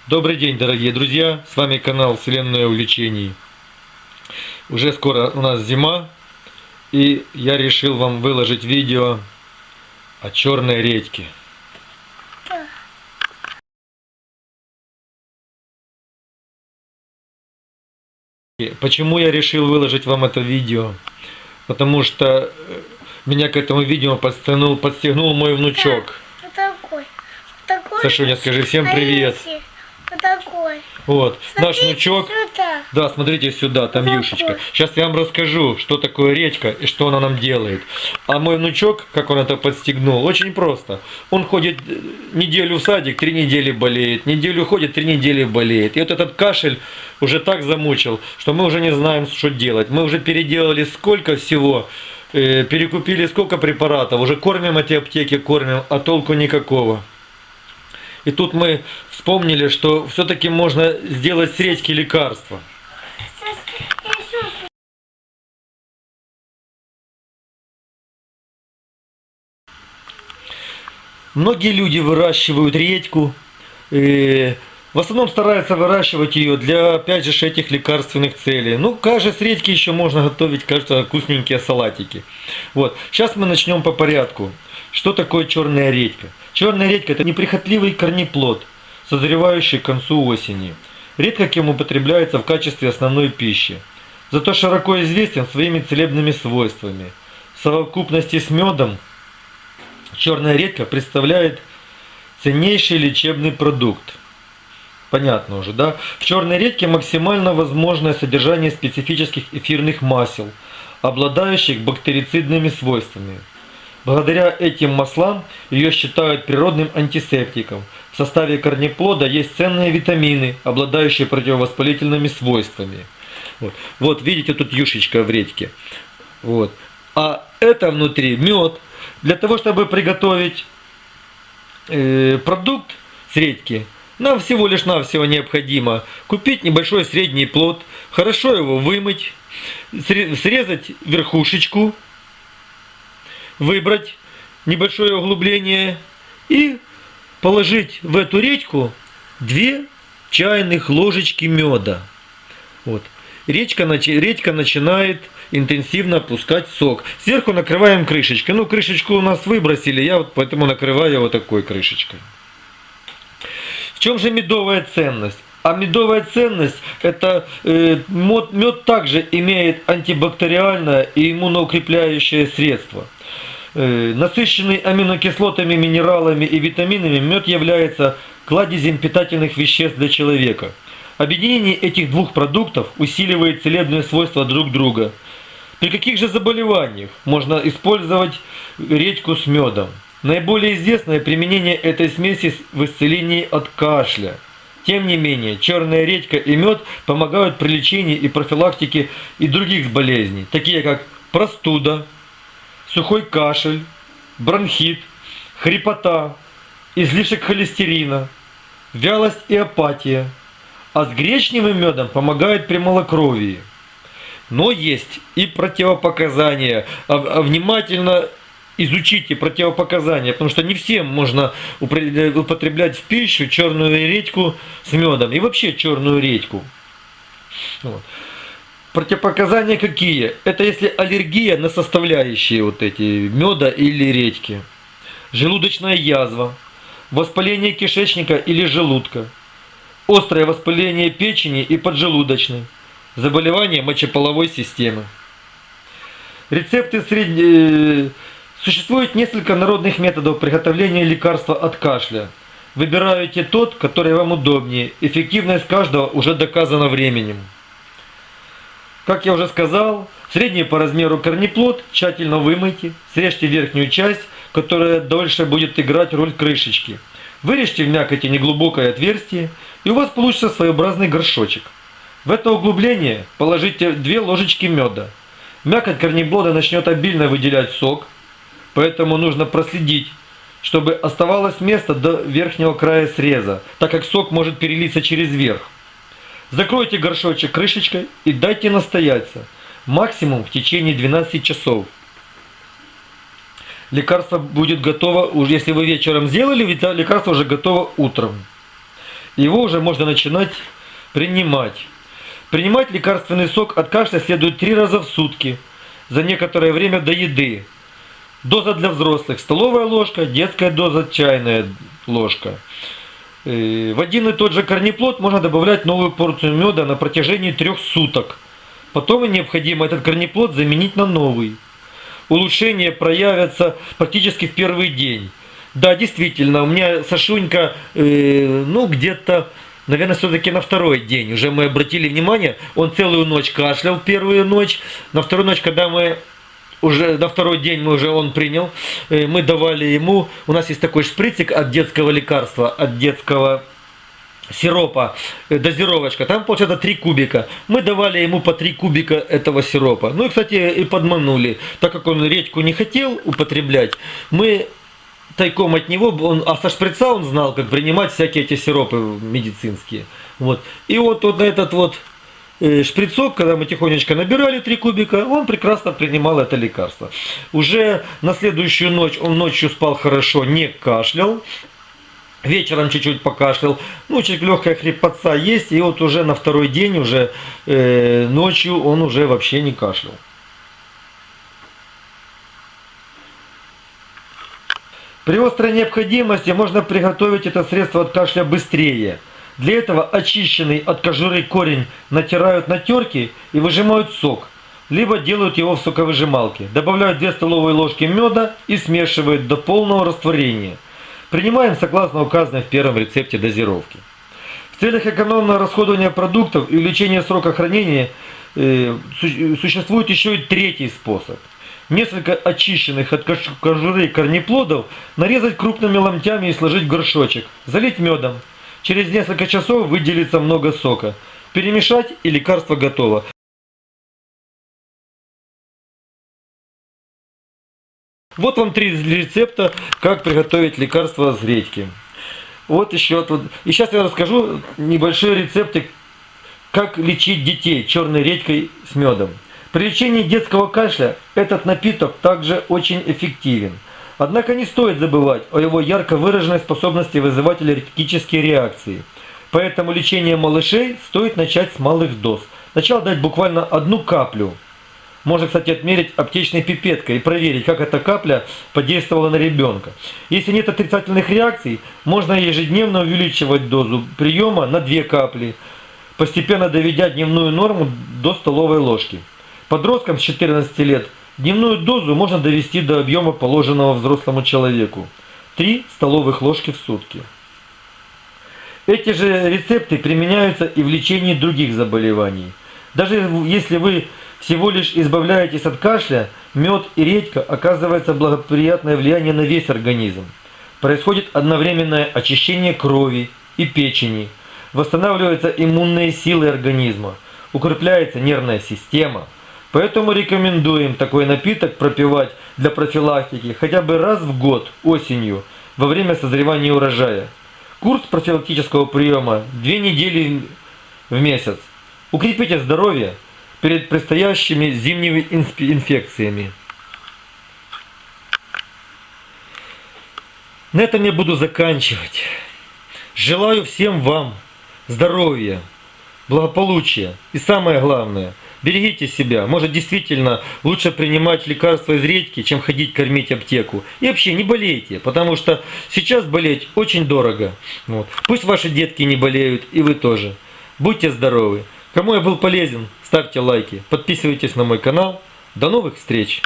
Добрый день, дорогие друзья! С вами канал Вселенная Увлечений. Уже скоро у нас зима, и я решил вам выложить видео о черной редьке. Почему я решил выложить вам это видео? Потому что меня к этому видео подстегнул мой внучок. Вот такой. Сашуня, скажи всем привет. Вот такой. Вот, наш Смотрите внучок. сюда. Да, смотрите сюда, там Вот юшечка. такой. Сейчас я вам расскажу, что такое редька и что она нам делает. А мой внучок, как он это подстегнул, очень просто. Он ходит неделю в садик, 3 недели болеет. Неделю ходит, 3 недели болеет. И вот этот кашель уже так замучил, что мы уже не знаем, что делать. Мы уже переделали сколько всего, перекупили сколько препаратов. Уже кормим эти аптеки, кормим, а толку никакого. И тут мы вспомнили, что все-таки можно сделать с редьки лекарства. Многие люди выращивают редьку, в основном стараются выращивать ее для, опять же, этих лекарственных целей. Ну, кажется, с редьки еще можно готовить, кажется, вкусненькие салатики. Вот, сейчас мы начнем по порядку. Что такое черная редька? Черная редька – это неприхотливый корнеплод, созревающий к концу осени. Редко кем употребляется в качестве основной пищи. Зато широко известен своими целебными свойствами. В совокупности с медом черная редька представляет ценнейший лечебный продукт. Понятно уже, да? В черной редьке максимально возможное содержание специфических эфирных масел, обладающих бактерицидными свойствами. Благодаря этим маслам ее считают природным антисептиком. В составе корнеплода есть ценные витамины, обладающие противовоспалительными свойствами. Вот видите, тут юшечка в редьке. Вот. А это внутри мед. Для того, чтобы приготовить продукт с редьки, нам всего лишь навсего необходимо купить небольшой средний плод, хорошо его вымыть, срезать верхушечку, выбрать небольшое углубление и положить в эту редьку 2 чайных ложечки меда. Вот. Редька начинает интенсивно пускать сок. Сверху накрываем крышечкой. Ну, крышечку у нас выбросили, я вот поэтому накрываю вот такой крышечкой. В чем же медовая ценность? А медовая ценность – это мед также имеет антибактериальное и иммуноукрепляющее средство. Насыщенный аминокислотами, минералами и витаминами, мед является кладезем питательных веществ для человека. Объединение этих двух продуктов усиливает целебные свойства друг друга. При каких же заболеваниях можно использовать редьку с медом? Наиболее известное применение этой смеси в исцелении от кашля. Тем не менее, черная редька и мед помогают при лечении и профилактике и других болезней, такие как простуда, сухой кашель, бронхит, хрипота, излишек холестерина, вялость и апатия. А с гречневым медом помогает при малокровии. Но есть и противопоказания. Внимательно изучите противопоказания, потому что не всем можно употреблять в пищу черную редьку с медом и вообще черную редьку. Вот. Противопоказания какие? Это если аллергия на составляющие вот эти меда или редьки, желудочная язва, воспаление кишечника или желудка, острое воспаление печени и поджелудочной, заболевание мочеполовой системы. Существует несколько народных методов приготовления лекарства от кашля. Выбираете тот, который вам удобнее. Эффективность каждого уже доказана временем. Как я уже сказал, средний по размеру корнеплод тщательно вымойте, срежьте верхнюю часть, которая дольше будет играть роль крышечки. Вырежьте в мякоти неглубокое отверстие, и у вас получится своеобразный горшочек. В это углубление положите 2 ложечки меда. Мякоть корнеплода начнет обильно выделять сок, поэтому нужно проследить, чтобы оставалось место до верхнего края среза, так как сок может перелиться через верх. Закройте горшочек крышечкой и дайте настояться, максимум в течение 12 часов. Лекарство будет готово, если вы вечером сделали, лекарство уже готово утром. его уже можно начинать принимать. Принимать лекарственный сок от кашля следует 3 раза в сутки, за некоторое время до еды. Доза для взрослых – столовая ложка, детская доза – чайная ложка. В один и тот же корнеплод можно добавлять новую порцию меда на протяжении 3 суток. Потом необходимо этот корнеплод заменить на новый. Улучшения проявятся практически в первый день. Да, действительно, у меня Сашунька, где-то, наверное, все-таки на второй день. Уже мы обратили внимание, он целую ночь кашлял, первую ночь. На вторую ночь, когда на второй день он принял, мы давали ему, у нас есть такой шприцик от детского лекарства, от детского сиропа, дозировочка, там получается 3 кубика. Мы давали ему по 3 кубика этого сиропа. Ну и, кстати, и подманули. Так как он редьку не хотел употреблять, мы тайком от него, а со шприца он знал, как принимать всякие эти сиропы медицинские. Вот. И вот на этот шприцок, когда мы тихонечко набирали 3 кубика, он прекрасно принимал это лекарство. Уже на следующую ночь он ночью спал хорошо, не кашлял. Вечером чуть-чуть покашлял, чуть легкая хрипотца есть, и вот уже на второй день, уже ночью он уже вообще не кашлял. При острой необходимости можно приготовить это средство от кашля быстрее. Для этого очищенный от кожуры корень натирают на терке и выжимают сок, либо делают его в соковыжималке. Добавляют 2 столовые ложки меда и смешивают до полного растворения. Принимаем согласно указанной в первом рецепте дозировки. В целях экономного расходования продуктов и увеличения срока хранения существует еще и третий способ. Несколько очищенных от кожуры корнеплодов нарезать крупными ломтями и сложить в горшочек. Залить медом. Через несколько часов выделится много сока. Перемешать, и лекарство готово. Вот вам 3 рецепта, как приготовить лекарство с редьки. Вот еще тут. И сейчас я расскажу небольшие рецепты, как лечить детей черной редькой с медом. При лечении детского кашля этот напиток также очень эффективен. Однако не стоит забывать о его ярко выраженной способности вызывать аллергические реакции. Поэтому лечение малышей стоит начать с малых доз. Сначала дать буквально 1 каплю. Можно, кстати, отмерить аптечной пипеткой и проверить, как эта капля подействовала на ребенка. Если нет отрицательных реакций, можно ежедневно увеличивать дозу приема на 2 капли, постепенно доведя дневную норму до столовой ложки. Подросткам с 14 лет дневную дозу можно довести до объема, положенного взрослому человеку. 3 столовых ложки в сутки. Эти же рецепты применяются и в лечении других заболеваний. Даже если вы всего лишь избавляетесь от кашля, мед и редька оказывается благоприятное влияние на весь организм. Происходит одновременное очищение крови и печени, восстанавливаются иммунные силы организма, укрепляется нервная система. Поэтому рекомендуем такой напиток пропивать для профилактики хотя бы раз в год осенью во время созревания урожая. Курс профилактического приема 2 недели в месяц. Укрепите здоровье перед предстоящими зимними инфекциями. На этом я буду заканчивать. Желаю всем вам здоровья, благополучия и самое главное, берегите себя. Может, действительно лучше принимать лекарства из редьки, чем ходить кормить аптеку. И вообще не болейте, потому что сейчас болеть очень дорого. Пусть ваши детки не болеют, и вы тоже. Будьте здоровы. Кому я был полезен, ставьте лайки, подписывайтесь на мой канал. До новых встреч!